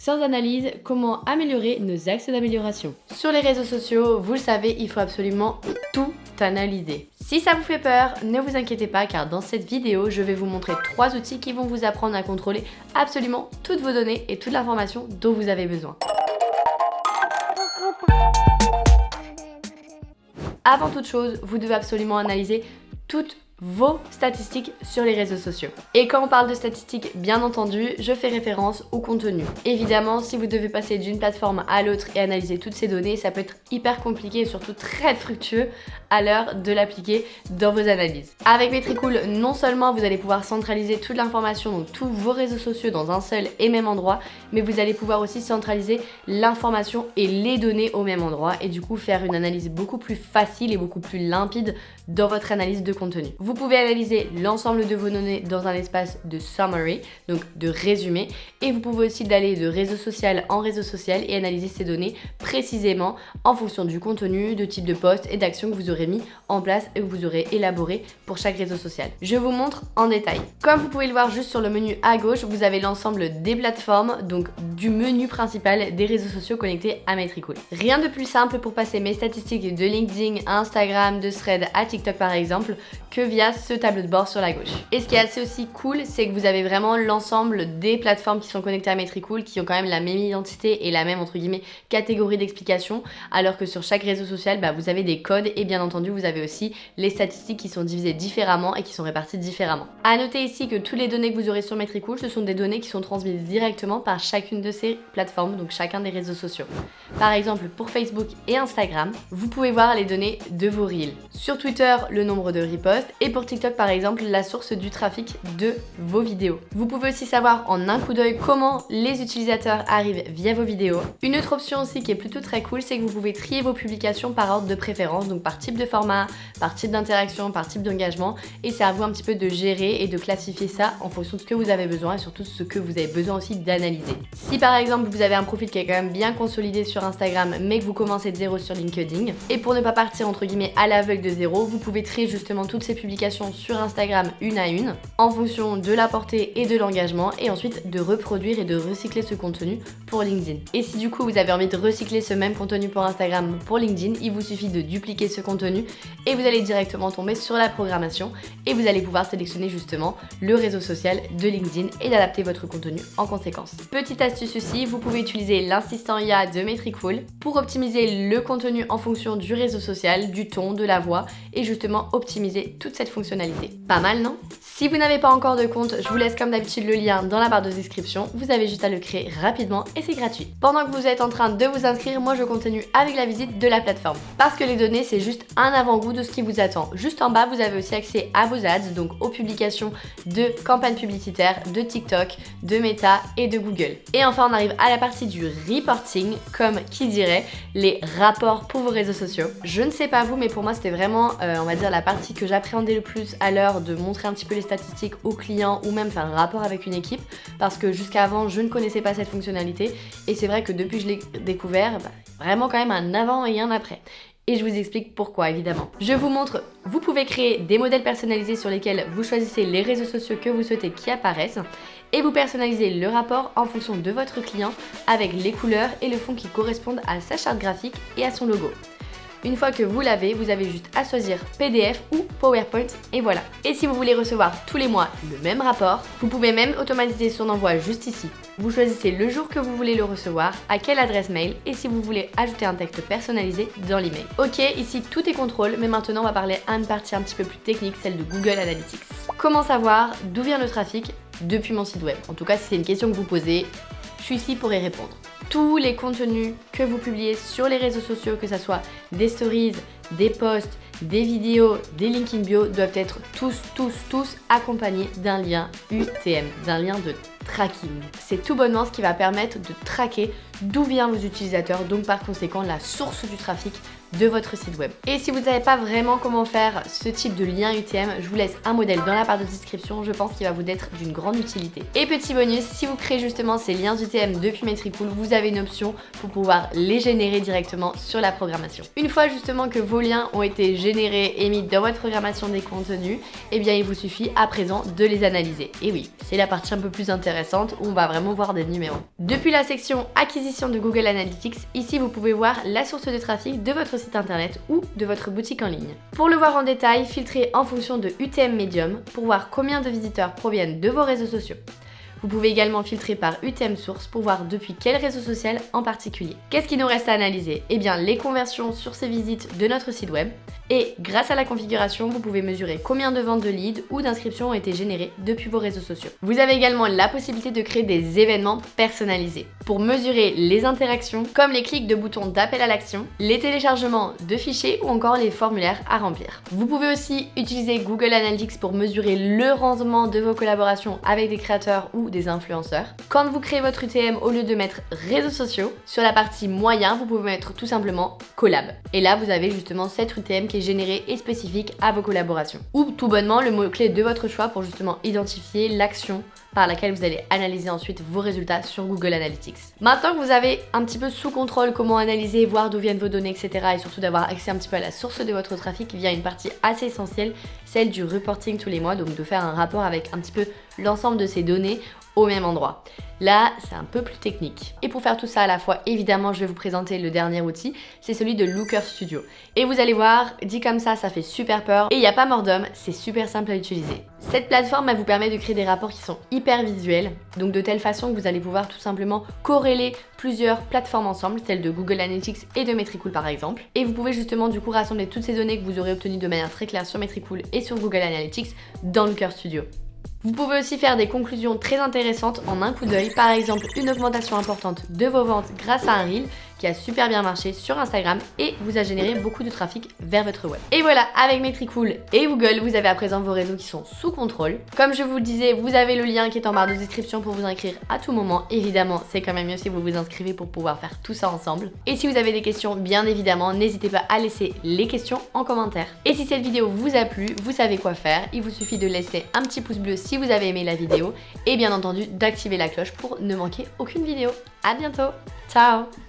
Sans analyse, comment améliorer nos axes d'amélioration? Sur les réseaux sociaux, vous le savez, il faut absolument tout analyser. Si ça vous fait peur, ne vous inquiétez pas car dans cette vidéo, je vais vous montrer 3 outils qui vont vous apprendre à contrôler absolument toutes vos données et toute l'information dont vous avez besoin. Avant toute chose, vous devez absolument analyser toutes vos statistiques sur les réseaux sociaux. Et quand on parle de statistiques, bien entendu, je fais référence au contenu. Évidemment, si vous devez passer d'une plateforme à l'autre et analyser toutes ces données, ça peut être hyper compliqué et surtout très fructueux à l'heure de l'appliquer dans vos analyses. Avec Metricool, non seulement vous allez pouvoir centraliser toute l'information, donc tous vos réseaux sociaux dans un seul et même endroit, mais vous allez pouvoir aussi centraliser l'information et les données au même endroit et du coup faire une analyse beaucoup plus facile et beaucoup plus limpide dans votre analyse de contenu. Vous pouvez analyser l'ensemble de vos données dans un espace de summary, donc de résumé, et vous pouvez aussi aller de réseau social en réseau social et analyser ces données précisément en fonction du contenu, de type de post et d'actions que vous aurez mis en place et que vous aurez élaboré pour chaque réseau social. Je vous montre en détail. Comme vous pouvez le voir juste sur le menu à gauche, vous avez l'ensemble des plateformes, donc du menu principal des réseaux sociaux connectés à Metricool. Rien de plus simple pour passer mes statistiques de LinkedIn, Instagram, de Threads à TikTok par exemple, que via ce tableau de bord sur la gauche. Et ce qui est assez aussi cool, c'est que vous avez vraiment l'ensemble des plateformes qui sont connectées à Metricool, qui ont quand même la même identité et la même entre guillemets catégorie d'explication, alors que sur chaque réseau social, vous avez des codes et bien entendu vous avez aussi les statistiques qui sont divisées différemment et qui sont réparties différemment. À noter ici que toutes les données que vous aurez sur Metricool, ce sont des données qui sont transmises directement par chacune de ces plateformes, donc chacun des réseaux sociaux. Par exemple, pour Facebook et Instagram, vous pouvez voir les données de vos reels. Sur Twitter, le nombre de reposts et pour TikTok par exemple, la source du trafic de vos vidéos. Vous pouvez aussi savoir en un coup d'œil comment les utilisateurs arrivent via vos vidéos. Une autre option aussi qui est plutôt très cool, c'est que vous pouvez trier vos publications par ordre de préférence, donc par type de format, par type d'interaction, par type d'engagement, et c'est à vous un petit peu de gérer et de classifier ça en fonction de ce que vous avez besoin et surtout ce que vous avez besoin aussi d'analyser. Si par exemple vous avez un profil qui est quand même bien consolidé sur Instagram mais que vous commencez de zéro sur LinkedIn, et pour ne pas partir entre guillemets à l'aveugle de zéro, vous pouvez trier justement toutes ces publications sur Instagram une à une en fonction de la portée et de l'engagement et ensuite de reproduire et de recycler ce contenu pour LinkedIn. Et si du coup vous avez envie de recycler ce même contenu pour Instagram pour LinkedIn, il vous suffit de dupliquer ce contenu et vous allez directement tomber sur la programmation et vous allez pouvoir sélectionner justement le réseau social de LinkedIn et d'adapter votre contenu en conséquence. Petite astuce aussi, vous pouvez utiliser l'assistant IA de Metricool pour optimiser le contenu en fonction du réseau social, du ton, de la voix et justement optimiser toute cette fonctionnalité. Pas mal, non? Si vous n'avez pas encore de compte, je vous laisse comme d'habitude le lien dans la barre de description. Vous avez juste à le créer rapidement et c'est gratuit. Pendant que vous êtes en train de vous inscrire, moi je continue avec la visite de la plateforme. Parce que les données, c'est juste un avant-goût de ce qui vous attend. Juste en bas, vous avez aussi accès à vos ads, donc aux publications de campagnes publicitaires, de TikTok, de Meta et de Google. Et enfin, on arrive à la partie du reporting, comme qui dirait les rapports pour vos réseaux sociaux. Je ne sais pas vous, mais pour moi, c'était vraiment, on va dire, la partie que j'appréhendais le plus à l'heure de montrer un petit peu les statistiques aux clients ou même faire un rapport avec une équipe parce que jusqu'à avant je ne connaissais pas cette fonctionnalité et c'est vrai que depuis que je l'ai découvert, vraiment quand même un avant et un après. Et je vous explique pourquoi évidemment. Je vous montre, vous pouvez créer des modèles personnalisés sur lesquels vous choisissez les réseaux sociaux que vous souhaitez qui apparaissent et vous personnalisez le rapport en fonction de votre client avec les couleurs et le fond qui correspondent à sa charte graphique et à son logo. Une fois que vous l'avez, vous avez juste à choisir PDF ou PowerPoint et voilà. Et si vous voulez recevoir tous les mois le même rapport, vous pouvez même automatiser son envoi juste ici. Vous choisissez le jour que vous voulez le recevoir, à quelle adresse mail et si vous voulez ajouter un texte personnalisé dans l'email. Ok, ici tout est contrôle, mais maintenant on va parler à une partie un petit peu plus technique, celle de Google Analytics. Comment savoir d'où vient le trafic depuis mon site web? En tout cas, si c'est une question que vous posez, je suis ici pour y répondre. Tous les contenus que vous publiez sur les réseaux sociaux, que ce soit des stories, des posts, des vidéos, des links in bio, doivent être tous accompagnés d'un lien UTM, d'un lien de tracking. C'est tout bonnement ce qui va permettre de traquer d'où viennent vos utilisateurs, donc par conséquent la source du trafic de votre site web. Et si vous ne savez pas vraiment comment faire ce type de lien UTM, je vous laisse un modèle dans la barre de description, je pense qu'il va vous être d'une grande utilité. Et petit bonus, si vous créez justement ces liens UTM depuis Metricool, vous avez une option pour pouvoir les générer directement sur la programmation. Une fois justement que vos liens ont été générés et mis dans votre programmation des contenus, eh bien il vous suffit à présent de les analyser. Et oui, c'est la partie un peu plus intéressante où on va vraiment voir des numéros. Depuis la section acquisition de Google Analytics, ici vous pouvez voir la source de trafic de votre site internet ou de votre boutique en ligne. Pour le voir en détail, filtrez en fonction de UTM Medium pour voir combien de visiteurs proviennent de vos réseaux sociaux. Vous pouvez également filtrer par UTM Source pour voir depuis quel réseau social en particulier. Qu'est-ce qu'il nous reste à analyser? Eh bien les conversions sur ces visites de notre site web. Et grâce à la configuration, vous pouvez mesurer combien de ventes de leads ou d'inscriptions ont été générées depuis vos réseaux sociaux. Vous avez également la possibilité de créer des événements personnalisés pour mesurer les interactions comme les clics de boutons d'appel à l'action, les téléchargements de fichiers ou encore les formulaires à remplir. Vous pouvez aussi utiliser Google Analytics pour mesurer le rendement de vos collaborations avec des créateurs ou des influenceurs. Quand vous créez votre UTM, au lieu de mettre réseaux sociaux, sur la partie moyen, vous pouvez mettre tout simplement collab. Et là, vous avez justement cette UTM qui est générée et spécifique à vos collaborations. Ou tout bonnement le mot-clé de votre choix pour justement identifier l'action par laquelle vous allez analyser ensuite vos résultats sur Google Analytics. Maintenant que vous avez un petit peu sous contrôle comment analyser, voir d'où viennent vos données, etc. et surtout d'avoir accès un petit peu à la source de votre trafic via une partie assez essentielle, celle du reporting tous les mois, donc de faire un rapport avec un petit peu l'ensemble de ces données au même endroit. Là, c'est un peu plus technique. Et pour faire tout ça à la fois, évidemment, je vais vous présenter le dernier outil, c'est celui de Looker Studio. Et vous allez voir, dit comme ça fait super peur. Et il n'y a pas mort d'homme, c'est super simple à utiliser. Cette plateforme, elle vous permet de créer des rapports qui sont hyper visuels, donc de telle façon que vous allez pouvoir tout simplement corréler plusieurs plateformes ensemble, celles de Google Analytics et de Metricool par exemple. Et vous pouvez justement du coup rassembler toutes ces données que vous aurez obtenues de manière très claire sur Metricool et sur Google Analytics dans Looker Studio. Vous pouvez aussi faire des conclusions très intéressantes en un coup d'œil, par exemple une augmentation importante de vos ventes grâce à un reel qui a super bien marché sur Instagram et vous a généré beaucoup de trafic vers votre web. Et voilà, avec Metricool et Google, vous avez à présent vos réseaux qui sont sous contrôle. Comme je vous le disais, vous avez le lien qui est en barre de description pour vous inscrire à tout moment. Évidemment, c'est quand même mieux si vous vous inscrivez pour pouvoir faire tout ça ensemble. Et si vous avez des questions, bien évidemment, n'hésitez pas à laisser les questions en commentaire. Et si cette vidéo vous a plu, vous savez quoi faire. Il vous suffit de laisser un petit pouce bleu si vous avez aimé la vidéo et bien entendu d'activer la cloche pour ne manquer aucune vidéo. À bientôt, ciao!